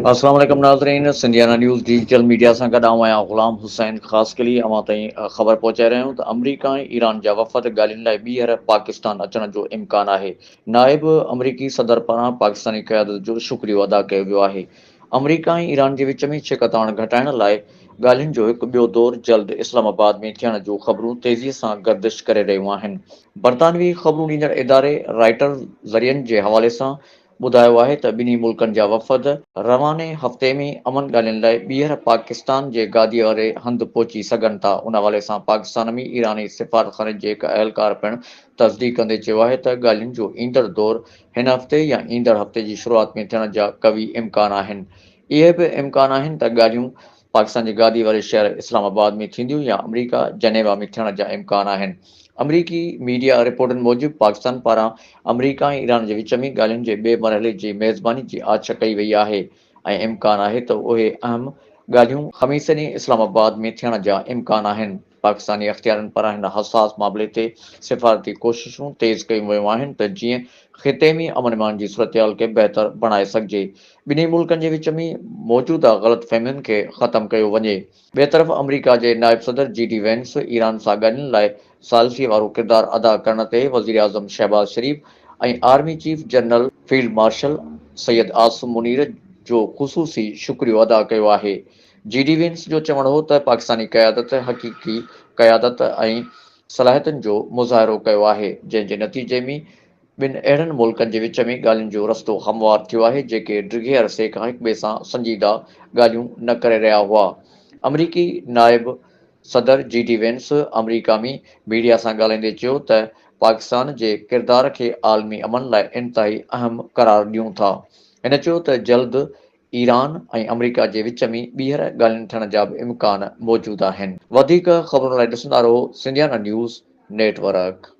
अस्सलाम वालेकुम नाज़रीन, सिंधियाना न्यूज़ डिजिटल मीडिया सां गॾु आहियां ग़ुलाम हुसैन। ख़ासि करे अवां ताईं ख़बर पहुचाए रहिया आहियूं त अमरीका ऐं ईरान जा वफ़द ॻाल्हियुनि लाइ ॿीहर पाकिस्तान अचण जो इम्कानु आहे। नाइब अमरीकी सदर पारां पाकिस्तानी क़यादत जो शुक्रियो अदा कयो वियो आहे। अमरीका ऐं ईरान जे विच में छिकताण घटाइण लाइ ॻाल्हियुनि जो हिकु ॿियो दौरु जल्द इस्लामाबाद में थियण जूं ख़बरूं तेज़ीअ सां गर्दिश करे रहियूं आहिनि। बरतानवी ख़बरूं ॾींदड़ इदारे राइटर्स ज़रियनि जे हवाले सां ॿुधायो आहे त ॿिन्ही मुल्कनि जा वफ़द रवाने हफ़्ते में अमन ॻाल्हियुनि लाइ ॿीहर पाकिस्तान जे गादीअ वारे हंधि पहुची सघनि था। उन हवाले सां पाकिस्तान में ईरानी सिफ़ारतखाने जे हिकु अहलकार पिणु तस्दीक कंदे चयो आहे त ॻाल्हियुनि जो ईंदड़ दौरु हिन हफ़्ते या ईंदड़ हफ़्ते जी शुरूआति में थियण जा क़वी इम्कान आहिनि। इहे बि इम्कान आहिनि त ॻाल्हियूं पाकिस्तान जे गादी वारे शहर इस्लामाबाद में थींदियूं या अमरीका जनेवा में थियण जा इम्कान आहिनि। अमरीकी मीडिया रिपोर्टनि मूजिबि पाकिस्तान पारां अमरीका ऐं ईरान जे विच में ॻाल्हियुनि जे ॿिए मरहले जी मेज़बानी जी आछ कई वई आहे ऐं इम्कान आहे त उहे अहम ॻाल्हियूं ख़मीस ॾींहुं इस्लामाबाद में थियण जा इम्कान आहिनि। पाकिस्तानी अख़्तियारनि पारां हिन हसास मामले ते सिफ़ारती कोशिशूं तेज़ कयूं वियूं आहिनि त जीअं ख़िते में अमन अमान जी सूरतहाल खे बहितर बणाए सघिजे। ॿिन्ही मुल्कनि जे विच में मौजूदा ग़लतफ़हमियुनि खे ख़तमु कयो वञे। ॿिए तरफ़ अमरीका जे नाइब सदर जी डी वेंस ईरान सां ॻाल्हियुनि लाइ सालसीअ वारो किरदारु अदा करण ते वज़ीर आज़म शहबाज शरीफ़ ऐं army chief general field marshal Syed Asim Munir जो ख़ुसूसी शुक्रियो अदा कयो आहे। जी डी वेंस जो चवणु हो त पाकिस्तानी क़यादत हक़ीक़ी क़यादत ऐं सलाहियतुनि जो मुज़ाहिरो कयो आहे, जंहिं जे नतीजे में ॿिनि अहिड़नि मुल्कनि जे विच में ॻाल्हियुनि जो रस्तो हमवार थियो आहे जेके डिघे अरसे खां हिक ॿिए सां संजीदा ॻाल्हियूं न करे रहिया हुआ। अमरीकी नाइब सदर जी डी वेंस अमरीका में मीडिया सां ॻाल्हाईंदे चयो त पाकिस्तान जे किरदार खे आलमी अमन लाइ इंतिहाई अहम क़रार ॾियूं था। हिन चयो त जल्द ईरान ऐं अमरीका जे विच में ॿीहर ॻाल्हियुनि थियण जा बि इम्कान मौजूदु आहिनि। वधीक ख़बरुनि लाइ ॾिसंदा रहो सिंधियाना न्यूज़ नेटवर्क।